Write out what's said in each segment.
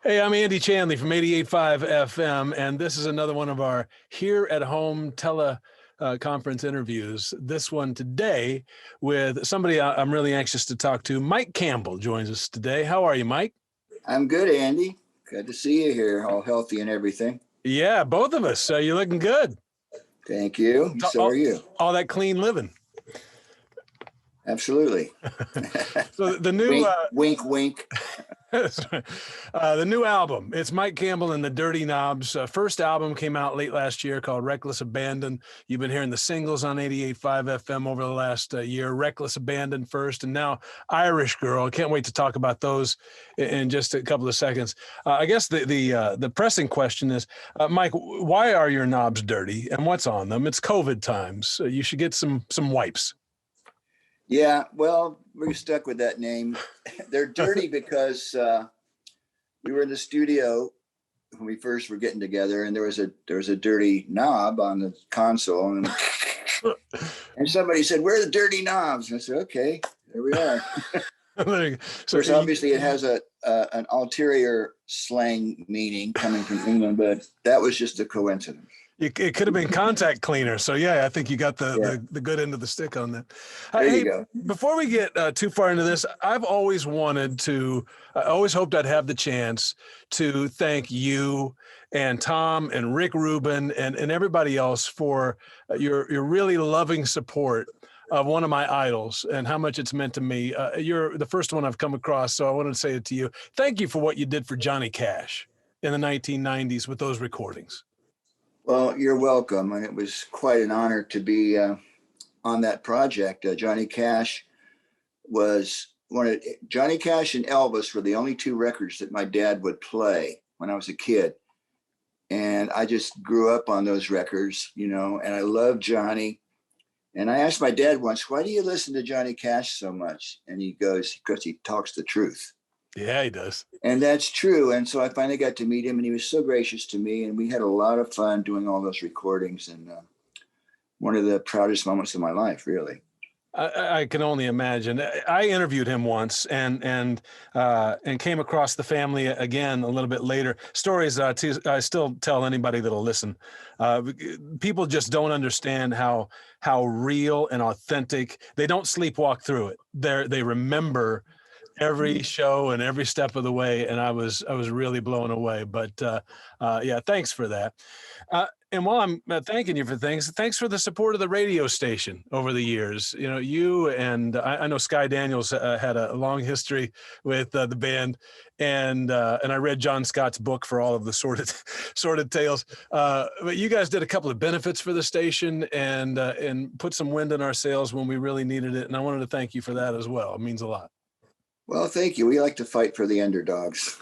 Hey, I'm Andy Chanley from 88.5 FM, and this is another one of our here at home conference interviews. This one today with somebody I'm really anxious to talk to. Mike Campbell joins us today. How are you, Mike? I'm good, Andy. Good to see you here, all healthy and everything. Yeah, both of us. You're looking good. Thank you. So are you. All that clean living. Absolutely. So the new wink, wink. The new album, it's Mike Campbell and the Dirty Knobs. First album came out late last year called Wreckless Abandon. You've been hearing the singles on 88.5 FM over the last year. Wreckless Abandon first, and now Irish Girl. I can't wait to talk about those in just a couple of seconds. I guess the pressing question is, Mike, why are your knobs dirty and what's on them? It's COVID times. So you should get some wipes. Yeah, well, we're stuck with that name. They're dirty because we were in the studio when we first were getting together, and there was a dirty knob on the console, and somebody said, "Where are the dirty knobs?" And I said, "Okay, there we are." Of course, obviously, it has an ulterior slang meaning coming from England, but that was just a coincidence. It could have been contact cleaner. So, yeah, I think you got the good end of the stick on that. There you go. Before we get too far into this, I always hoped I'd have the chance to thank you and Tom and Rick Rubin and everybody else for your really loving support of one of my idols and how much it's meant to me. You're the first one I've come across, so I wanted to say it to you. Thank you for what you did for Johnny Cash in the 1990s with those recordings. Well, you're welcome. And it was quite an honor to be on that project. Johnny Cash Johnny Cash and Elvis were the only two records that my dad would play when I was a kid. And I just grew up on those records, and I love Johnny. And I asked my dad once, "Why do you listen to Johnny Cash so much?" And he goes, "Because he talks the truth." Yeah, he does. And that's true. And so I finally got to meet him, and he was so gracious to me. And we had a lot of fun doing all those recordings, and one of the proudest moments of my life, really. I can only imagine. I interviewed him once and came across the family again a little bit later. Stories I still tell anybody that'll listen. People just don't understand how real and authentic. They don't sleepwalk through it. They remember every show and every step of the way, and I was really blown away. But yeah, thanks for that. And while I'm thanking you for things, thanks for the support of the radio station over the years. You and I know Sky Daniels had a long history with the band, and I read John Scott's book for all of the sordid tales. But you guys did a couple of benefits for the station and put some wind in our sails when we really needed it. And I wanted to thank you for that as well. It means a lot. Well, thank you. We like to fight for the underdogs.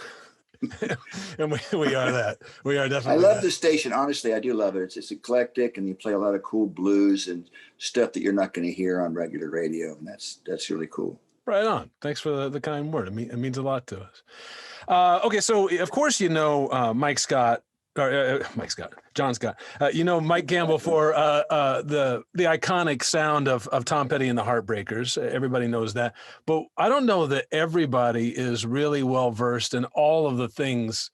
And we are that. We are definitely. I love the station. Honestly, I do love it. It's eclectic, and you play a lot of cool blues and stuff that you're not going to hear on regular radio, and that's really cool. Right on. Thanks for the kind word. It means a lot to us. Okay, so of course John Scott. Mike Campbell for the iconic sound of Tom Petty and the Heartbreakers. Everybody knows that. But I don't know that everybody is really well versed in all of the things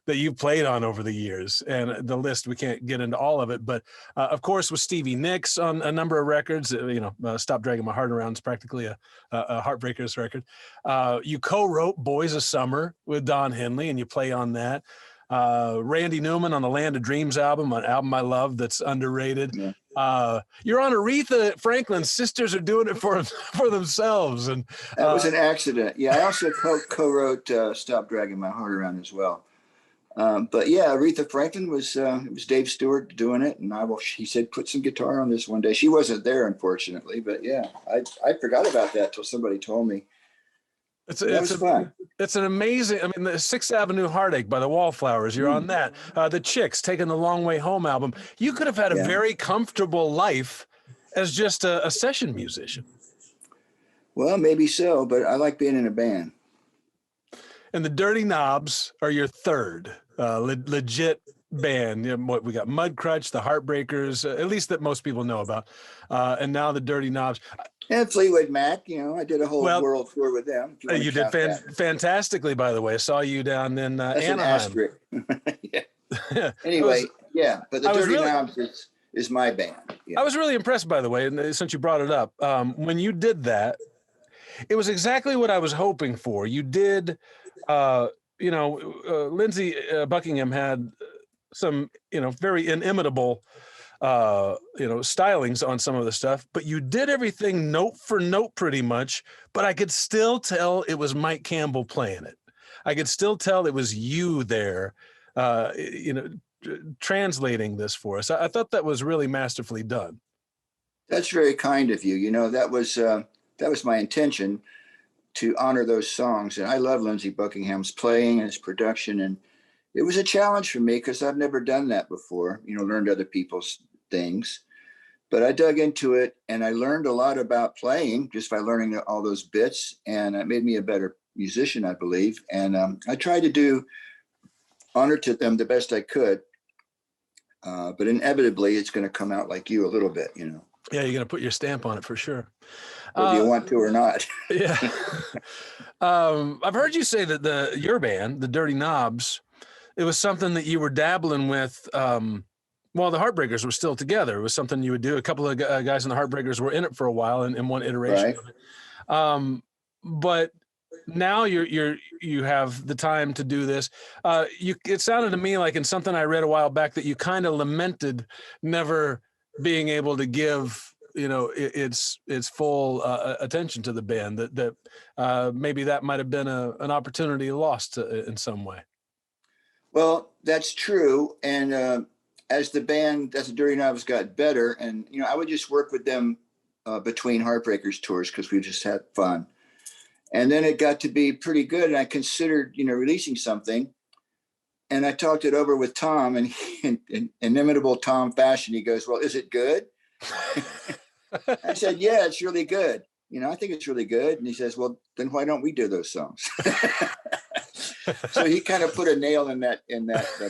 that you've played on over the years. And the list, we can't get into all of it. But of course, with Stevie Nicks on a number of records, Stop Dragging My Heart Around is practically a Heartbreakers record. You co-wrote Boys of Summer with Don Henley, and you play on that. Randy Newman on the Land of Dreams album, an album I love that's underrated. Yeah. You're on Aretha Franklin's Sisters Are Doing It for Themselves. And that was an accident. Yeah, I also co-wrote Stop Dragging My Heart Around as well. But yeah, Aretha Franklin it was Dave Stewart doing it, and he said, "Put some guitar on this one day." She wasn't there, unfortunately, but yeah, I forgot about that till somebody told me. It's fun. It's an amazing. I mean, the 6th Avenue Heartache by the Wallflowers. You're on that. The Chicks taking the Long Way Home album. You could have had a very comfortable life as just a session musician. Well, maybe so, but I like being in a band. And the Dirty Knobs are your third legit band. You know, what we got, Mudcrutch, the Heartbreakers, at least that most people know about, and now the Dirty Knobs. And Fleetwood Mac, you know, I did a whole Well, world tour with them. If you want you to did count that. fantastically, by the way. I saw you down in That's an Anaheim. asterisk. Yeah. I Anyway, yeah, but the I was Dirty really- Knobs is my band. Yeah. was really impressed, by the way, and since you brought it up, when you did that, it was exactly what I was hoping for. You did, Lindsey Buckingham had some, very inimitable, stylings on some of the stuff, but you did everything note for note pretty much, but I could still tell it was Mike Campbell playing it. I could still tell it was you there, translating this for us. I thought that was really masterfully done. That's very kind of you. You know, that was my intention, to honor those songs. And I love Lindsey Buckingham's playing and his production. And it was a challenge for me because I've never done that before, learned other people's things. But I dug into it and I learned a lot about playing just by learning all those bits. And it made me a better musician, I believe. And I tried to do honor to them the best I could. But inevitably, it's going to come out like you a little bit, Yeah, you're going to put your stamp on it for sure. Whether you want to or not. Yeah. I've heard you say that your band, the Dirty Knobs, it was something that you were dabbling with while the Heartbreakers were still together. It was something you would do. A couple of guys in the Heartbreakers were in it for a while in one iteration of it. But now you have the time to do this. It sounded to me like in something I read a while back that you kind of lamented never being able to give its full attention to the band, that maybe that might have been an opportunity lost in some way. Well, that's true. And as the Dirty Knobs got better, and I would just work with them between Heartbreakers tours because we just had fun. And then it got to be pretty good, and I considered releasing something. And I talked it over with Tom, and in inimitable Tom fashion, he goes, "Well, is it good?" I said, "Yeah, it's really good. I think it's really good." And he says, "Well, then why don't we do those songs?" So he kind of put a nail in that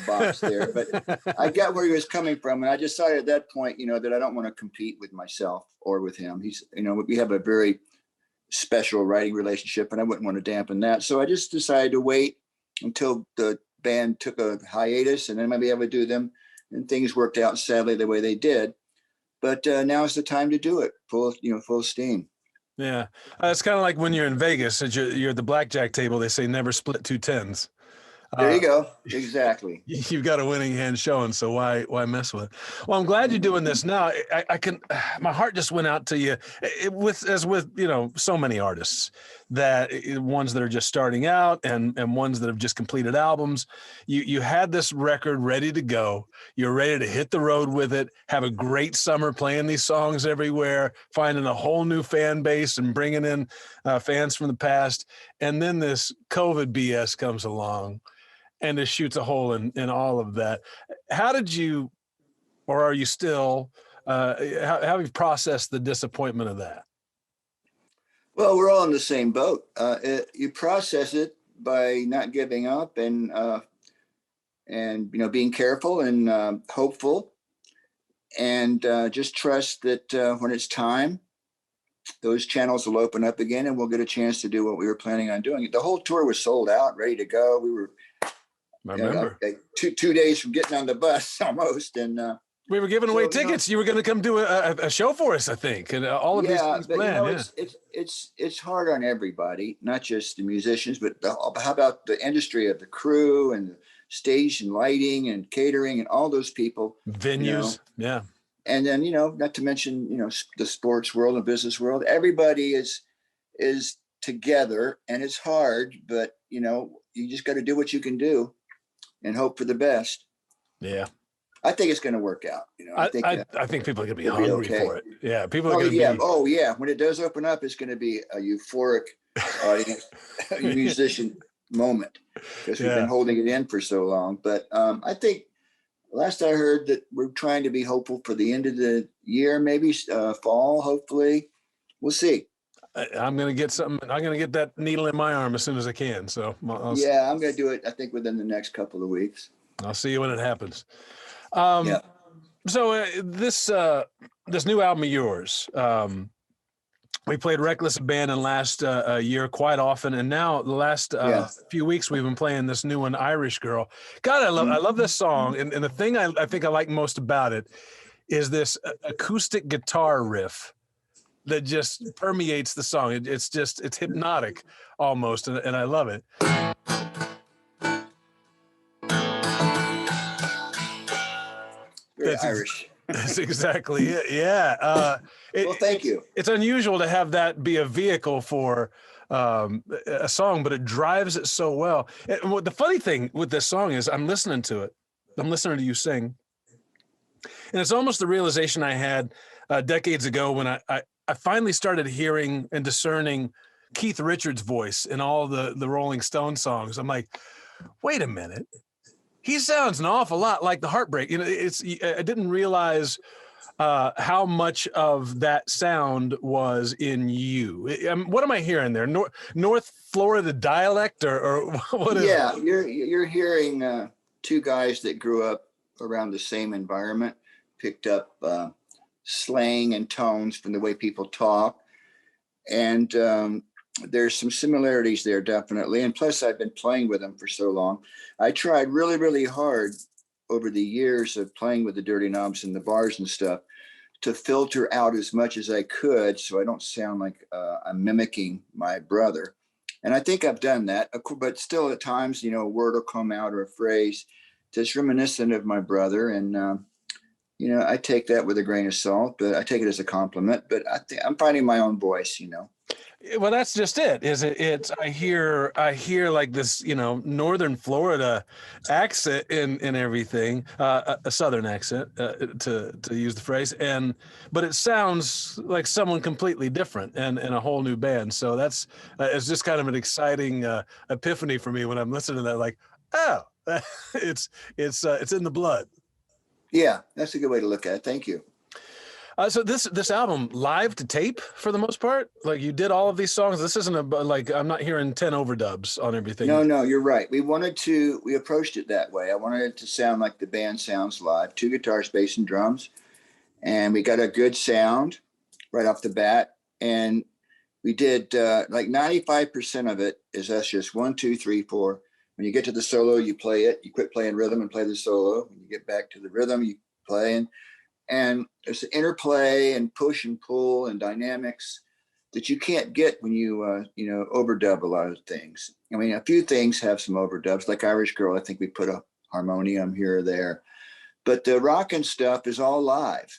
box there. But I got where he was coming from, and I decided at that point, that I don't want to compete with myself or with him. He's, we have a very special writing relationship, and I wouldn't want to dampen that. So I just decided to wait until the band took a hiatus, and then maybe I would do them. And things worked out sadly the way they did. But now is the time to do it full steam. Yeah. It's kind of like when you're in Vegas, and you're at the blackjack table, they say never split two tens. There you go. Exactly. You've got a winning hand showing, so why mess with it? Well, I'm glad you're doing this now. I can, my heart just went out to you as with so many artists, that ones that are just starting out and ones that have just completed albums. You had this record ready to go. You're ready to hit the road with it, have a great summer playing these songs everywhere, finding a whole new fan base and bringing in fans from the past. And then this COVID BS comes along and it shoots a hole in all of that. How did you, or are you still, how have you processed the disappointment of that? Well, we're all in the same boat. You process it by not giving up and being careful and hopeful, and just trust that when it's time, those channels will open up again and we'll get a chance to do what we were planning on doing. The whole tour was sold out, ready to go. We were, I remember, like 2 days from getting on the bus almost, and we were giving away tickets. You were going to come do a show for us, I think, and all of these things planned. It's hard on everybody, not just the musicians, but how about the industry of the crew and the stage and lighting and catering and all those people, venues, yeah. And then not to mention the sports world and business world. Everybody is together, and it's hard, but you just got to do what you can do and hope for the best. Yeah. I think it's going to work out. I think people are going to be hungry for it. Yeah. People are going to be. Oh yeah. When it does open up, it's going to be a euphoric audience, musician moment, because we've been holding it in for so long. But I think last I heard that we're trying to be hopeful for the end of the year, maybe fall, hopefully. We'll see. I'm going to get something. I'm going to get that needle in my arm as soon as I can. So I'm going to do it, I think, within the next couple of weeks. I'll see you when it happens. Um, Yeah. So this new album of yours, we played Wreckless Abandon last year quite often, and now the last Yeah. few weeks we've been playing this new one, Irish Girl. God, I love this song, and the thing I think I like most about it is this acoustic guitar riff that just permeates the song. It's hypnotic almost, and I love it. Very Irish. That's exactly it. Yeah. Well, thank you. It's unusual to have that be a vehicle for a song, but it drives it so well. And what the funny thing with this song is I'm listening to it. I'm listening to you sing. And it's almost the realization I had decades ago when I finally started hearing and discerning Keith Richards' voice in all the Rolling Stone songs. I'm like, wait a minute. He sounds an awful lot like the Heartbreak. You know, I didn't realize how much of that sound was in you. What am I hearing there? North Florida dialect, or what is? Yeah, you're hearing two guys that grew up around the same environment, picked up slang and tones from the way people talk, and there's some similarities there, definitely. And plus, I've been playing with them for so long. I tried really, really hard over the years of playing with the Dirty Knobs and the bars and stuff to filter out as much as I could so I don't sound like I'm mimicking my brother. And I think I've done that, but still at times, a word will come out or a phrase that's reminiscent of my brother. And, I take that with a grain of salt, but I take it as a compliment. But I'm finding my own voice, Well, that's just it. I hear like this, Northern Florida accent in everything, a Southern accent, to use the phrase, but it sounds like someone completely different and a whole new band. So that's it's just kind of an exciting epiphany for me when I'm listening to that. Like, oh, it's in the blood. Yeah, that's a good way to look at it. Thank you. So this album live to tape for the most part, like you did all of these songs. This isn't I'm not hearing 10 overdubs on everything. No, you're right. We approached it that way. I wanted it to sound like the band sounds live, 2 guitars, bass and drums. And we got a good sound right off the bat. And we did like 95% of it is us just 1, 2, 3, 4. When you get to the solo, you play it, you quit playing rhythm and play the solo. When you get back to the rhythm, you play. And there's an interplay and push and pull and dynamics that you can't get when you overdub a lot of things. I mean, a few things have some overdubs, like Irish Girl. I think we put a harmonium here or there, but the rock and stuff is all live,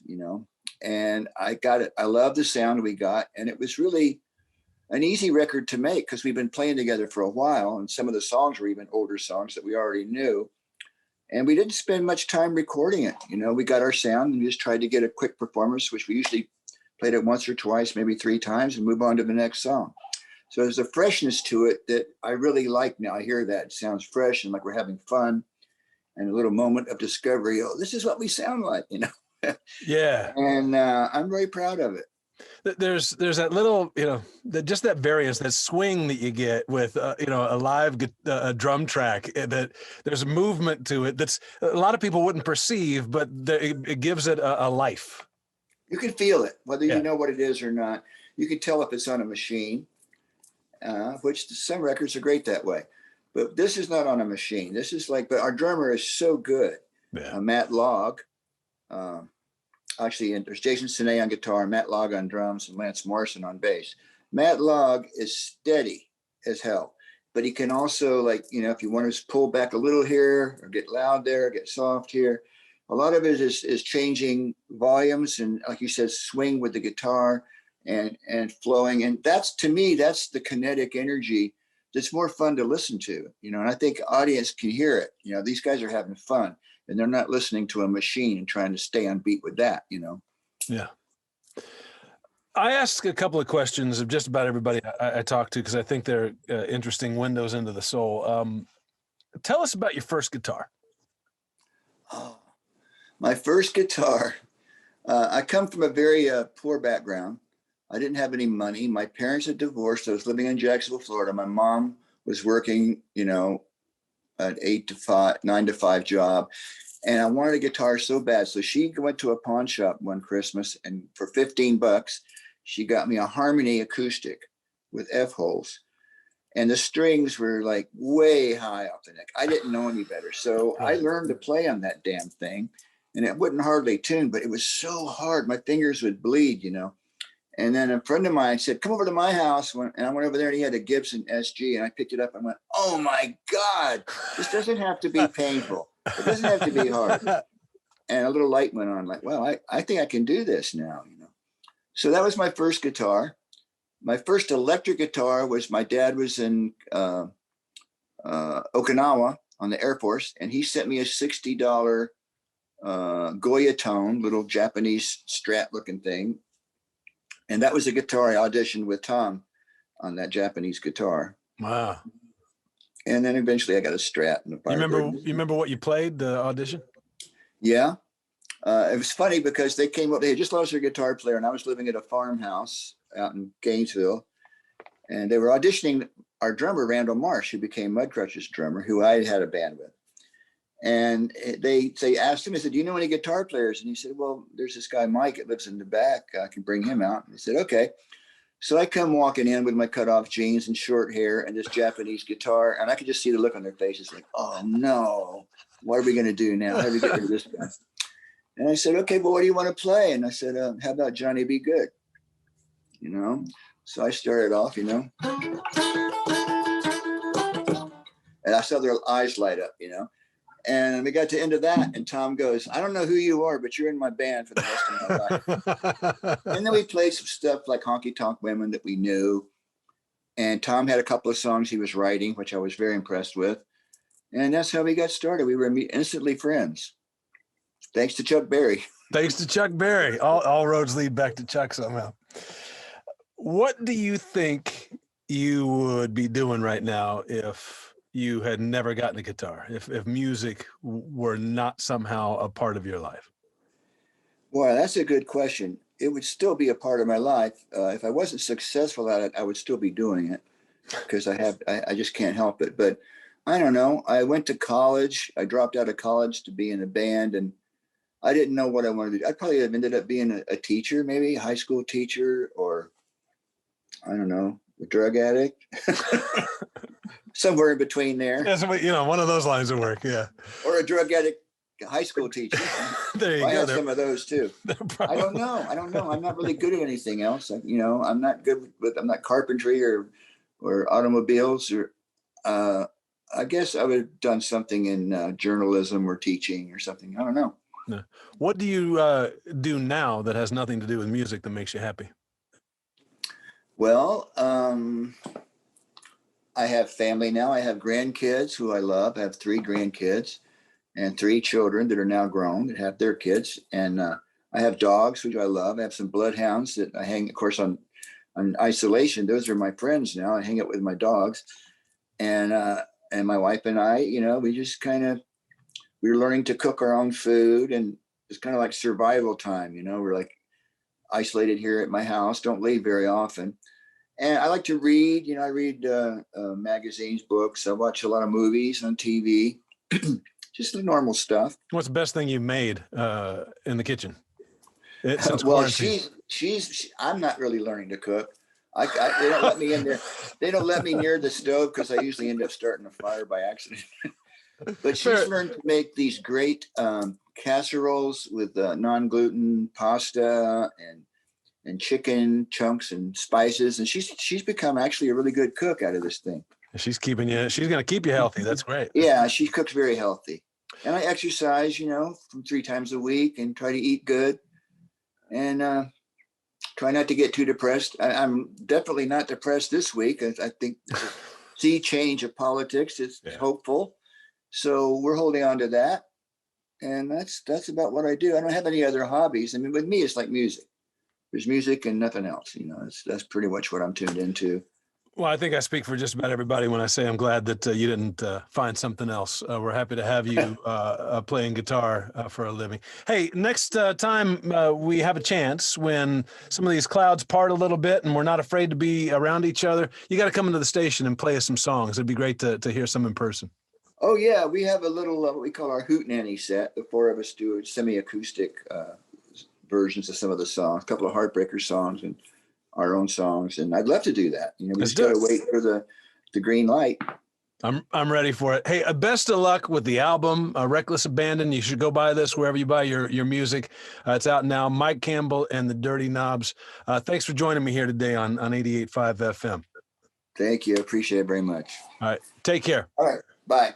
and I got it. I love the sound we got, and it was really an easy record to make because we've been playing together for a while, and some of the songs were even older songs that we already knew. And we didn't spend much time recording it. We got our sound and we just tried to get a quick performance, which we usually played it once or twice, maybe 3 times, and move on to the next song. So there's a freshness to it that I really like now. I hear that. It sounds fresh and like we're having fun and a little moment of discovery. Oh, this is what we sound like, Yeah. And I'm very proud of it. There's that little, just that variance, that swing that you get with, a live drum track, that there's a movement to it that's a lot of people wouldn't perceive, but it gives it a life. You can feel it, whether you know what it is or not. You can tell if it's on a machine, which some records are great that way. But this is not on a machine. This is but our drummer is so good. Yeah. Matt Logg. Actually, and there's Jason Sinay on guitar, Matt Logg on drums, and Lance Morrison on bass. Matt Logg is steady as hell, but he can also, if you want to pull back a little here or get loud there, get soft here. A lot of it is changing volumes and, like you said, swing with the guitar and flowing. And to me, that's the kinetic energy that's more fun to listen to, and I think the audience can hear it. These guys are having fun. And they're not listening to a machine and trying to stay on beat with that, Yeah. I ask a couple of questions of just about everybody I talk to because I think they're interesting windows into the soul. Tell us about your first guitar. Oh, my first guitar. I come from a very poor background. I didn't have any money. My parents had divorced. I was living in Jacksonville, Florida. My mom was working, an 9 to 5 job. And I wanted a guitar so bad. So she went to a pawn shop one Christmas, and for $15, she got me a Harmony acoustic with F-holes. And the strings were like way high off the neck. I didn't know any better. So I learned to play on that damn thing. And it wouldn't hardly tune, but it was so hard. My fingers would bleed, you know. And then a friend of mine said, come over to my house. And I went over there and he had a Gibson SG, and I picked it up and went, oh my God, this doesn't have to be painful. It doesn't have to be hard. And a little light went on, like, well, I think I can do this now, you know. So that was my first guitar. My first electric guitar was, my dad was in Okinawa on the Air Force, and he sent me a $60 Goya tone, little Japanese Strat looking thing. And that was a guitar I auditioned with Tom on, that Japanese guitar. Wow. And then eventually I got a Strat. And you remember what you played, the audition? Yeah. It was funny because they came up, they had just lost their guitar player, and I was living at a farmhouse out in Gainesville. And they were auditioning our drummer, Randall Marsh, who became Mudcrutch's drummer, who I had a band with. And they asked him, they said, do you know any guitar players? And he said, well, there's this guy, Mike, that lives in the back. I can bring him out. And he said, okay. So I come walking in with my cutoff jeans and short hair and this Japanese guitar. And I could just see the look on their faces, like, oh no, what are we going to do now? How do we get rid of this guy? And I said, okay, well, what do you want to play? And I said, how about Johnny Be Good? You know? So I started off, you know, and I saw their eyes light up, you know. And we got to the end of that, and Tom goes, I don't know who you are, but you're in my band for the rest of my life. And then we played some stuff like Honky Tonk Women that we knew. And Tom had a couple of songs he was writing, which I was very impressed with. And that's how we got started. We were instantly friends. Thanks to Chuck Berry. Thanks to Chuck Berry. All roads lead back to Chuck somehow. What do you think you would be doing right now if you had never gotten a guitar, if music were not somehow a part of your life? Boy, that's a good question. It would still be a part of my life. If I wasn't successful at it, I would still be doing it because I just can't help it. But I don't know. I went to college. I dropped out of college to be in a band, and I didn't know what I wanted to do. I'd probably have ended up being a teacher, maybe a high school teacher, or I don't know, a drug addict. Somewhere in between there. Yeah, so, you know, one of those lines of work, yeah. Or a drug addict high school teacher. There you go. I had some of those too. I don't know. I'm not really good at anything else. You know, I'm not good I'm not carpentry or automobiles, or I guess I would have done something in journalism or teaching or something. I don't know. Yeah. What do you do now that has nothing to do with music that makes you happy? Well, I have family now. I have grandkids who I love. I have 3 grandkids and 3 children that are now grown that have their kids. And I have dogs, which I love. I have some bloodhounds that I hang, of course, on isolation. Those are my friends now. I hang out with my dogs. And my wife and I, you know, we just we're learning to cook our own food. And it's kind of like survival time, you know. We're like isolated here at my house, don't leave very often. And I like to read, you know, I read magazines, books. I watch a lot of movies on TV, just the normal stuff. What's the best thing you made in the kitchen? Well, I'm not really learning to cook. They don't let me in there. They don't let me near the stove because I usually end up starting a fire by accident. But she's learned to make these great casseroles with non-gluten pasta and chicken chunks and spices, and she's become actually a really good cook out of this thing. She's going to keep you healthy. That's great. Yeah, she cooks very healthy. And I exercise, you know, from 3 times a week and try to eat good and try not to get too depressed. I'm definitely not depressed this week. I think the sea change of politics is hopeful. So we're holding on to that. And that's about what I do. I don't have any other hobbies. I mean, with me, it's like music. There's music and nothing else, you know. That's pretty much what I'm tuned into. Well, I think I speak for just about everybody when I say I'm glad that you didn't find something else. We're happy to have you playing guitar for a living. Hey, next time we have a chance, when some of these clouds part a little bit and we're not afraid to be around each other, you got to come into the station and play us some songs. It'd be great to hear some in person. Oh yeah, we have a little what we call our hootenanny set. The four of us do semi-acoustic versions of some of the songs, a couple of Heartbreakers songs and our own songs. And I'd love to do that. You know, we Let's just do got to it. wait for the green light. I'm ready for it. Hey, best of luck with the album, Wreckless Abandon. You should go buy this wherever you buy your music. It's out now. Mike Campbell and the Dirty Knobs. Thanks for joining me here today on 88.5 FM. Thank you. I appreciate it very much. All right. Take care. All right. Bye.